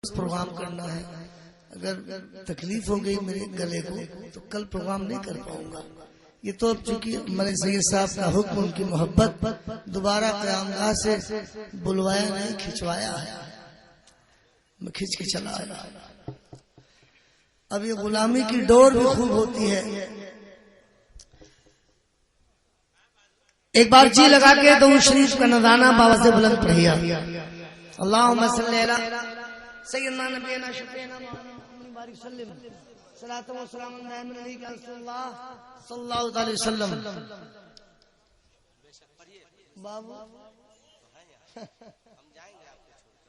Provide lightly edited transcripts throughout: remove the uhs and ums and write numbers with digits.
Programme کرنا ہے. اگر تکلیف ہو گئی میرے گلے کو تو کل پروگرام نہیں کر پاؤں گا. یہ تو چونکہ ملک سید صاحب کا حکم، ان کی محبت، دوبارہ قیامگاہ سے بلوایا نہیں، کھچوایا ہے. میں کھچ کے چلا آیا. اب یہ غلامی کی ڈور بھی خوب ہوتی ہے. ایک بار جی لگا کے درود شریف کا نذرانہ بابا سے بلند پڑھیا. اللہم صلی علی سیدنا نبینا شفیعنا محمد بارک وسلم صلاۃ و سلام علیک یا رسول اللہ صلی اللہ علیہ وسلم. بابو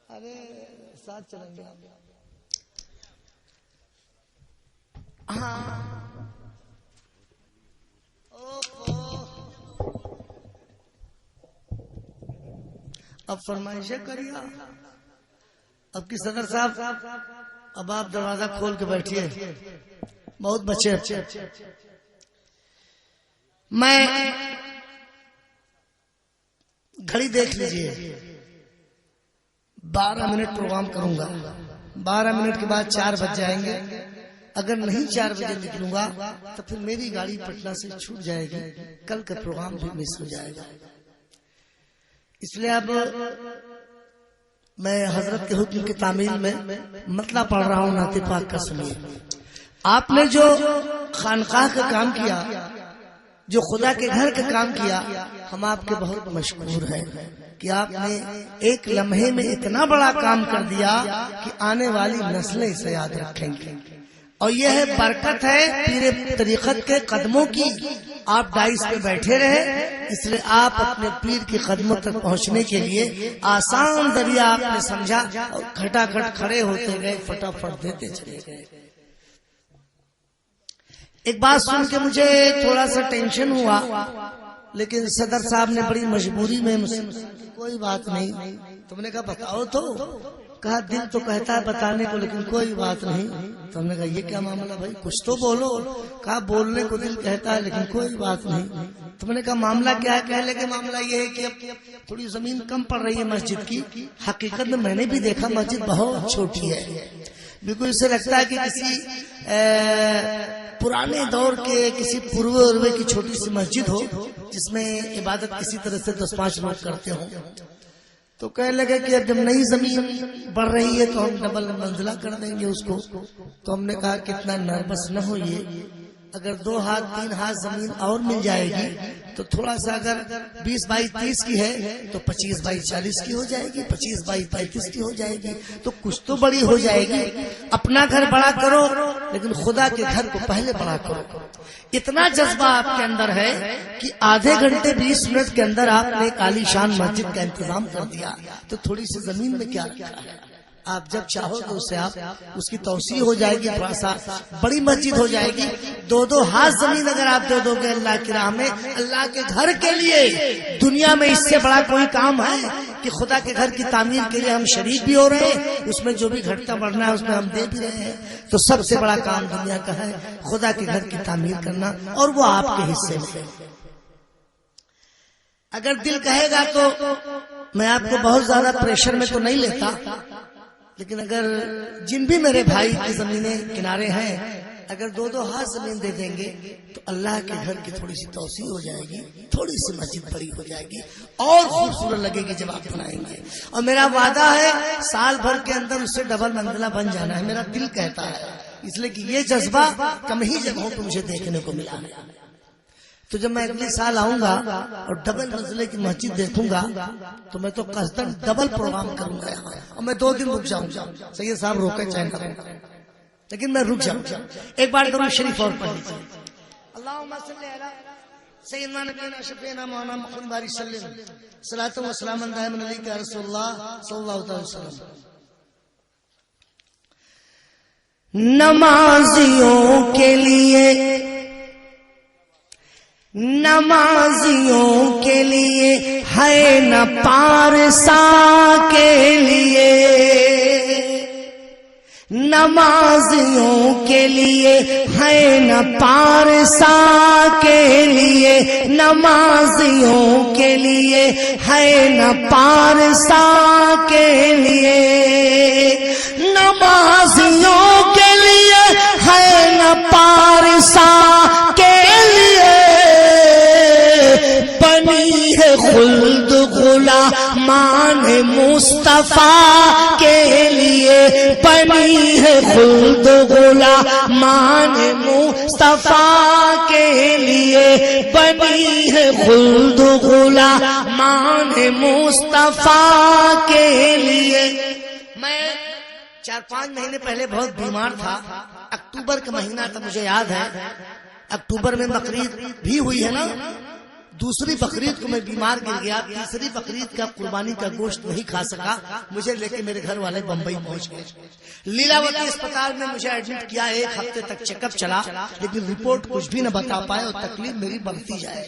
ارے ساتھ چلیں گے. ہاں اب فرمائشیں کریے. اب کی صدر صاحب اب آپ دروازہ کھول کے بیٹھیے. بہت بچے میں گھڑی دیکھ لیجئے 12 منٹ پروگرام کروں گا. 12 منٹ کے بعد 4 بج جائیں گے. اگر نہیں 4 بجے نکلوں گا تو پھر میری گاڑی پٹنہ سے چھوٹ جائے گی. کل کا پروگرام بھی مس ہو جائے گا. اس لیے اب میں حضرت کے حکم کی تعمیل میں مطلب پڑھ رہا ہوں. نعت پاک کا سنیے. آپ نے جو خانقاہ کا کام کیا، جو خدا کے گھر کا کام کیا، ہم آپ کے بہت مشکور ہیں کہ آپ نے ایک لمحے میں اتنا بڑا کام کر دیا کہ آنے والی نسلیں اسے یاد رکھیں گی. اور یہ ہے برکت ہے پیر طریقت کے قدموں کی. آپ ڈائس پہ بیٹھے رہے، اس لیے آپ اپنے پیر کی قدموں تک پہنچنے کے لیے آسان ذریعہ آپ نے سمجھا اور کھٹا کھٹ کھڑے ہوتے گئے، فٹافٹ دیتے چلے گئے. ایک بات سن کے مجھے تھوڑا سا ٹینشن ہوا، لیکن صدر صاحب نے بڑی مجبوری میں مجھ سے کوئی بات نہیں. تم نے کہا بتاؤ تو. کہا دل تو کہتا ہے بتانے کو لیکن کوئی بات نہیں. تو ہم نے کہا یہ کیا معاملہ بھائی، کچھ تو بولو. کہا بولنے کو دل کہتا ہے لیکن کوئی بات نہیں. تم نے کہا معاملہ کیا ہے؟ کہنے لگے معاملہ یہ ہے کہ اب تھوڑی زمین کم پڑ رہی ہے مسجد کی. حقیقت میں نے بھی دیکھا مسجد بہت چھوٹی ہے. بالکل اسے لگتا ہے کہ کسی پرانے دور کے کسی پروے کی چھوٹی سی مسجد ہو جس میں عبادت کسی طرح سے 10-5 لوگ کرتے ہوں. تو کہنے لگے کہ اب جب نئی زمین بڑھ رہی ہے تو ہم ڈبل منزلہ کر دیں گے اس کو. تو ہم نے کہا کتنا نروس نہ ہوئیے. اگر 2 ہاتھ 3 ہاتھ زمین اور مل جائے گی تو تھوڑا سا، اگر 20 بائی 30 کی ہے تو 25 بائی 40 کی ہو جائے گی، 25 بائی 35 کی ہو جائے گی. تو کچھ تو بڑی ہو جائے گی. اپنا گھر بڑا کرو لیکن خدا کے گھر کو پہلے بڑا کرو. اتنا جذبہ آپ کے اندر ہے کہ آدھے گھنٹے 20 منٹ کے اندر آپ نے ایک عالی شان مسجد کا انتظام کر دیا. تو تھوڑی سی زمین میں کیا رکھا ہے؟ آپ جب چاہو تو اسے آپ اس کی توسیع ہو جائے گی، تھوڑا سا بڑی مسجد ہو جائے گی. 2 ہاتھ زمین اگر آپ دے دو گے اللہ کی راہ میں، اللہ کے گھر کے لیے، دنیا میں اس سے بڑا کوئی کام ہے کہ خدا کے گھر کی تعمیر کے لیے ہم شریک بھی ہو رہے ہیں، اس میں جو بھی گھٹتا بڑھنا ہے اس میں ہم دے بھی رہے ہیں. تو سب سے بڑا کام دنیا کا ہے خدا کے گھر کی تعمیر کرنا، اور وہ آپ کے حصے میں. اگر دل کہے گا تو میں آپ کو بہت زیادہ پریشر میں تو نہیں لیتا، لیکن اگر جن بھی میرے بھائی کی زمینیں کنارے ہیں اگر 2 ہاتھ زمین دے دیں گے تو اللہ کے گھر کی تھوڑی سی توسیع ہو جائے گی، تھوڑی سی مسجد بڑی ہو جائے گی اور خوبصورت لگے گی جب آپ بنائیں گے. اور میرا وعدہ ہے سال بھر کے اندر اس سے ڈبل منزلہ بن جانا ہے. میرا دل کہتا ہے، اس لیے کہ یہ جذبہ کم ہی جگہوں پہ مجھے دیکھنے کو ملا ہے. تو جب میں اگلے سال آؤں گا اور ڈبل منزلے کی مسجد دیکھوں گا تو میں تو قصدن ڈبل پروگرام کروں گا یہاں، اور میں 2 دن رک جاؤں گا. سید صاحب روکے چاہے کروں گا لیکن میں رک جاؤں گا. ایک بار درود شریف اور پڑھ لیجیے. اللہم صلی علی سیدنا نبینا شفیعنا محمد بارک وسلم صلاۃ و سلام علیک یا رسول اللہ صلی اللہ علیہ وسلم. نمازیوں کے لیے، نمازیوں کے لیے ہے نہ پارسا کے لیے، نمازیوں کے لیے ہے نہ پارسا کے لیے، نمازیوں کے لیے ہے نہ پارسا کے لیے، نمازیوں کے لیے ہے نہ پارسا کے لیے بنی ہے خلد غلامان مصطفیٰ کے لیے بنی ہے خلد غلامان مصطفیٰ کے لیے بنی ہے خلد غلامان مصطفیٰ کے لیے. میں 4-5 مہینے پہلے بہت بیمار تھا. اکتوبر کا مہینہ تھا, مجھے یاد ہے. اکتوبر میں بقرعید بھی ہوئی ہے نا. دوسری بقرعید کو میں بیمار گر گیا. تیسری بقرعید کا قربانی کا گوشت نہیں کھا سکا. مجھے لے کے میرے گھر والے بمبئی پہنچ گئے. لیلاوتی اسپتال میں مجھے ایڈمٹ کیا. 1 ہفتے تک چیک اپ چلا, لیکن رپورٹ کچھ بھی نہ بتا پائے اور تکلیف میری بڑھتی جائے.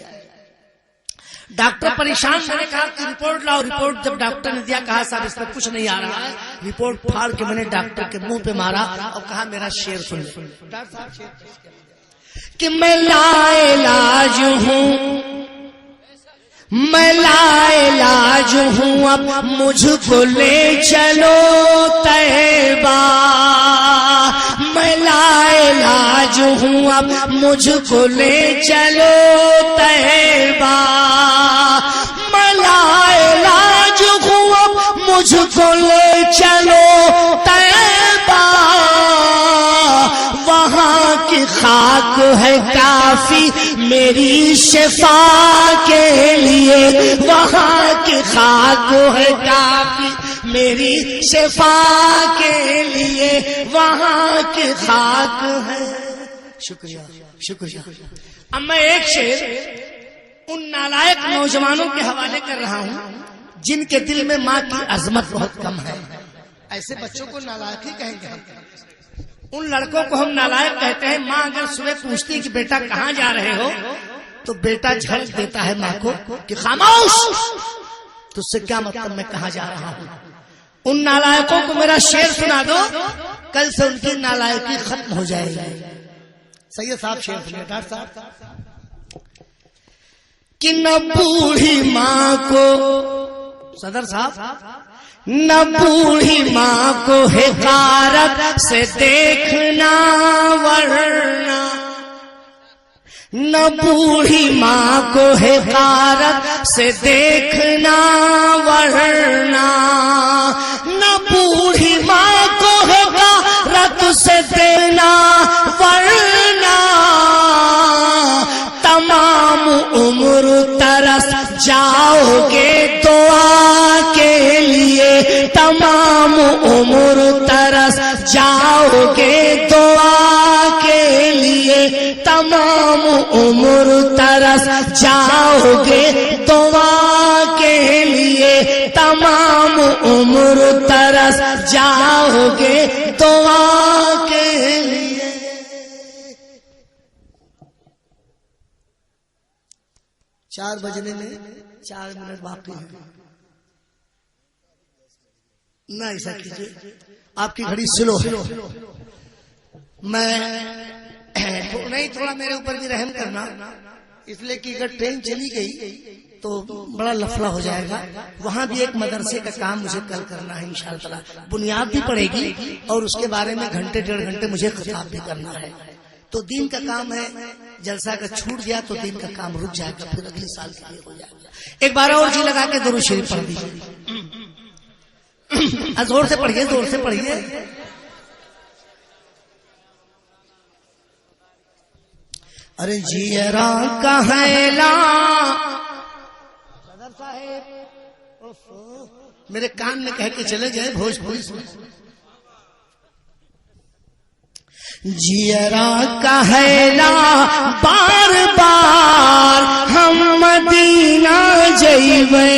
ڈاکٹر پریشان. میں نے کہا کہ رپورٹ لاؤ. رپورٹ جب ڈاکٹر نے دیا, کہا صاحب اس میں کچھ نہیں آ رہا ہے. رپورٹ پھاڑ کے میں نے ڈاکٹر کے منہ پہ مارا اور کہا میرا شعر سن لے کہ میں لا علاج ہوں, میں لا علاج ہوں, اب مجھ کو لے چلو طیبہ. میں لا علاج ہوں, اب مجھ کو لے چلو طیبہ. میں لا علاج ہوں, اب مجھ کو لے چلو طیبہ. وہاں کی خاک ہے کافی میری شفا کے لیے. وہاں کی خاک ہے کافی میری شفا کے لیے. وہاں کی خاک ہے. شکریہ شکریہ. اب میں ایک شعر ان نالائق نوجوانوں کے حوالے کر رہا ہوں جن کے دل میں ماں کی عظمت بہت کم ہے. ایسے بچوں کو نالائق ہی کہیں گے. ان لڑکوں کو ہم نالائق کہتے ہیں. ماں اگر صبح پوچھتی کہ بیٹا کہاں جا رہے ہو, تو بیٹا جھڑک دیتا ہے ماں کو کہ خاموش, تو اس سے کیا مطلب میں کہاں جا رہا ہوں. ان نالائقوں کو میرا شعر سنا دو, کل سے ان کی نالائقی ختم ہو جائے گی. سید صاحب شعر سنیے. ڈاکٹر صاحب کہ نہ بوڑھی ماں کو, صدر صاحب, نہ بوڑھی ماں کو حقارت سے دیکھنا ورنہ, نہ بوڑھی ماں کو حقارت سے دیکھنا ورنہ, نہ بوڑھی ماں کو حقارت سے دینا ورنہ. تمام عمر ترس جاؤ گے دعا کے لیے. تمام عمر ترس جاؤ گے دعا کے لیے. تمام عمر ترس جاؤ گے دعا کے لیے. تمام عمر ترس جاؤ گے دعا کے لیے. 4 بجنے میں 4 منٹ باقی ہیں. نہ ایسا کیجیے, آپ کی گھڑی سلو ہے. میں نہیں, تھوڑا میرے اوپر بھی رحم کرنا, اس لیے کہ اگر ٹرین چلی گئی تو بڑا لفڑا ہو جائے گا. وہاں بھی ایک مدرسے کا کام مجھے کل کرنا ہے انشاءاللہ. بنیاد بھی پڑے گی اور اس کے بارے میں گھنٹے 1.5 گھنٹے مجھے خطاب بھی کرنا ہے. تو دین کا کام ہے. جلسہ کا چھوٹ گیا تو دین کا کام رک جائے گا, پھر اگلے سال کے لیے ہو جائے گا. ایک بار اور جی لگا کے درود شریف پڑھ دیجیے. زور سے پڑھیے, زور سے پڑھیے. ارے جیرا کہلا, صدر صاحب میرے کان میں کہہ کے چلے جائے بھوجپوری سن. جیرا کہلا بار بار ہم مدینہ جیبے.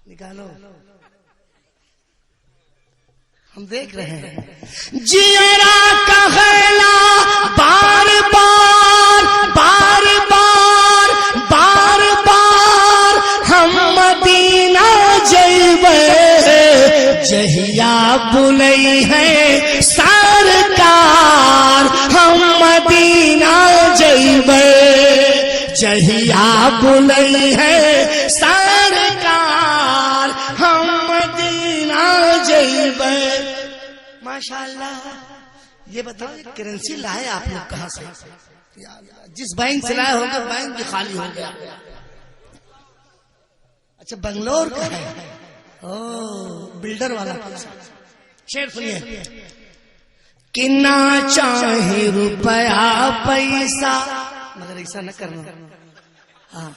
نکالو, ہم دیکھ رہے ہیں. جیرا کہلا بار بار بار بار بار بار ہم مدینہ جیبے. جہیا بلئی ہے سرکار ہم مدینہ جیبے. جہیا بلئی ہے سرکار ہم مدینہ ماشاءاللہ یہ بتاؤ یہ کرنسی لائے آپ لوگ کہاں سے؟ جس بینک سے لائے ہوگا بینک بھی خالی ہو گیا. اچھا بنگلور کا ہے. بلڈر والا شعر سنیے. کہ نہ چاہے روپیہ پیسہ مگر ایسا نہ کرنا. ہاں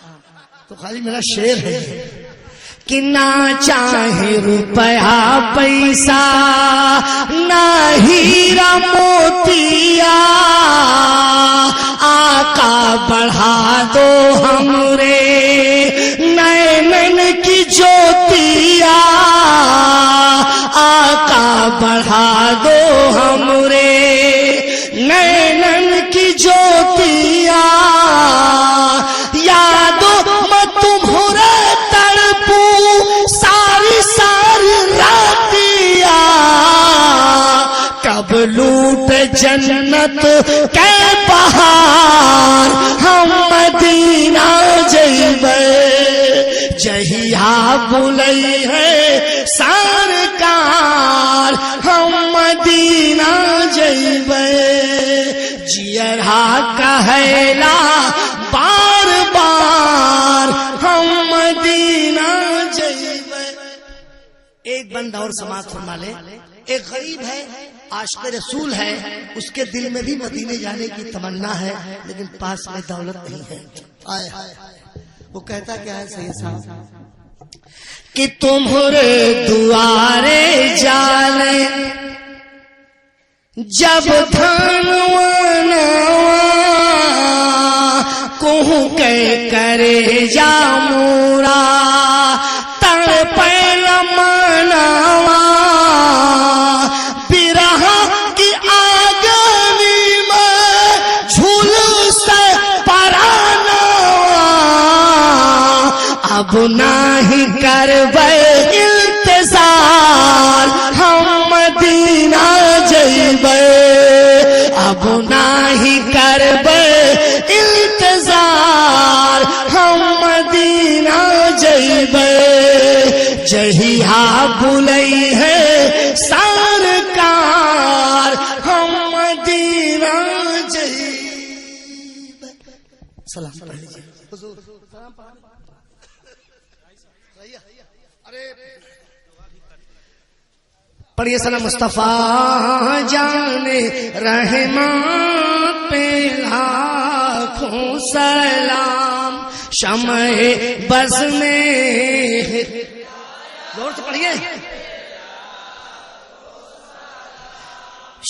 تو خالی میرا شعر ہے. کہ نہ چاہے روپیہ پیسہ نہ ہیرا موتیا آقا بڑھا دو ہمرے نینن کی جوتیا آقا بڑھا دو ہمرے نینن کی جوتیا یادو میں تمہرے تڑپوں ساری ساری راتیا کب لوٹ جنت کے بہار ہم مدینہ جیبے جہیا بلئی ہے سرکار ہم مدینہ جیبے جیرہا کہلا بار بار ہم مدینہ جیبے. ایک بند اور سماعت فرما لے. ایک غریب ہے عاشق رسول ہے اس کے دل میں بھی مدینے جانے کی تمنا ہے لیکن پاس میں دولت نہیں ہے. وہ کہتا کیا ہے سید صاحب کہ تمہرے دوارے جالے جب دھنوانا کوہ کے کرے جا مورا تڑپے لمناوا برہا کی آگنی میں جھول سے پرانا اب نہیں کربے انتظار ہم مدینہ جیبے اب نہیں کربے انتظار ہم مدینہ جیبے جہیا بلئی ہے سرکار ہم مدینہ جیبے. سلام پڑھ لیجیے حضور. سلام پڑھ پڑھیے. سلام مصطفیٰ جانے رحمان پہ لاکھوں سلام شمع بز میں زور سے پڑھیے.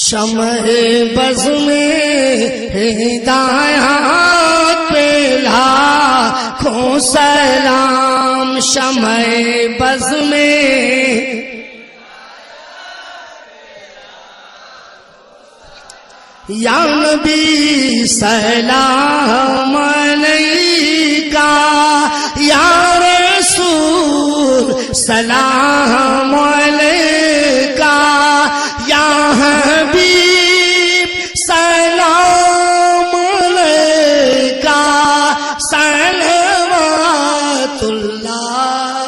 شمع بز میں ہدایات پہ لاکھوں سلام شمع بز میں یا نبی سلام علیکہ یا رسول سلام علیکہ یا حبیب سلام علیکہ صلوات اللہ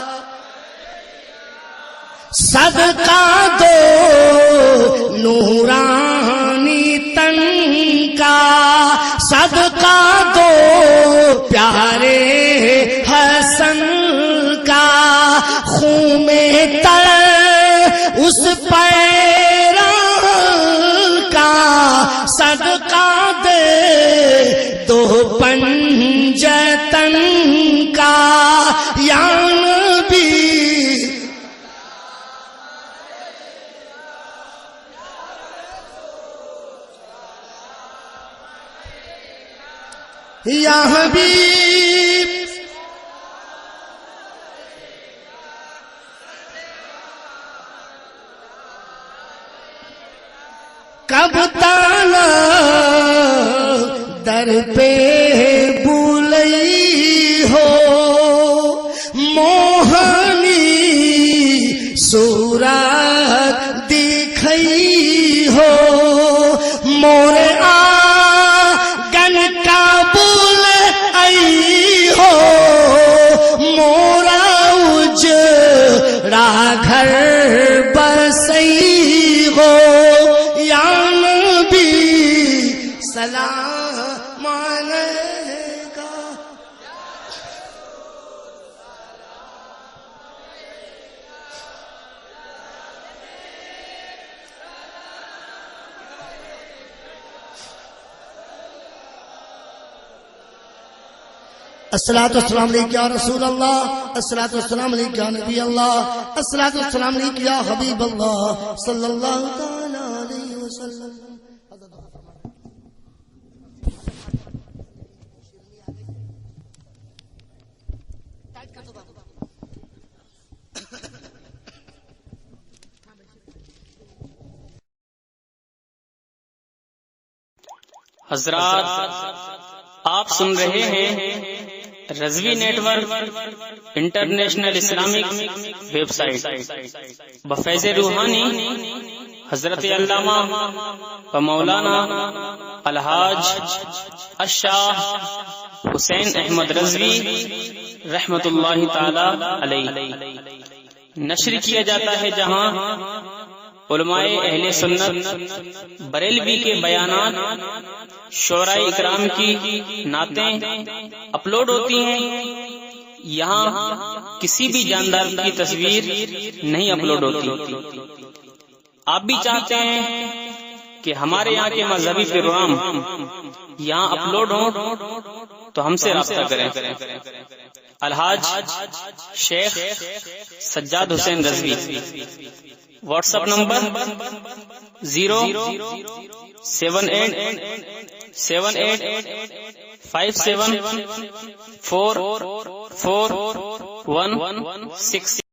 صدقہ دو نورانی تن کا صدقہ دو پیارے حسن کا خون میں تر اس پیرا کا صدقہ دے دو پنجتن کا یا نبی یا حبیب کب تالا در پہ بولئی ہو موہنی صورت دکھئی ہو مور گھر بسئی ہو الصلاۃ والسلام علیک یا رسول اللہ، الصلاۃ والسلام علیک یا نبی اللہ، الصلاۃ والسلام علیک یا حبیب اللہ صلی اللہ تعالی علیہ وسلم۔ حضرات، آپ سن رہے ہیں Rizvi network international Islamic website بفیض روحانی حضرت علامہ و مولانا الحاج الشاہ حسین احمد رضوی رحمت اللہ تعالی علیہ نشر کیا جاتا ہے، جہاں علماء اہل سنت بریلوی کے بیانات، شعراء اکرام کی نعتیں اپلوڈ ہوتی ہیں۔ یہاں کسی بھی جاندار کی تصویر نہیں اپلوڈ ہوتی۔ آپ بھی چاہتے ہیں کہ ہمارے یہاں کے مذہبی پروگرام یہاں اپلوڈ ہوں تو ہم سے رابطہ کریں۔ الحاج شیخ سجاد حسین رضوی، واٹس ایپ نمبر 0787857444116۔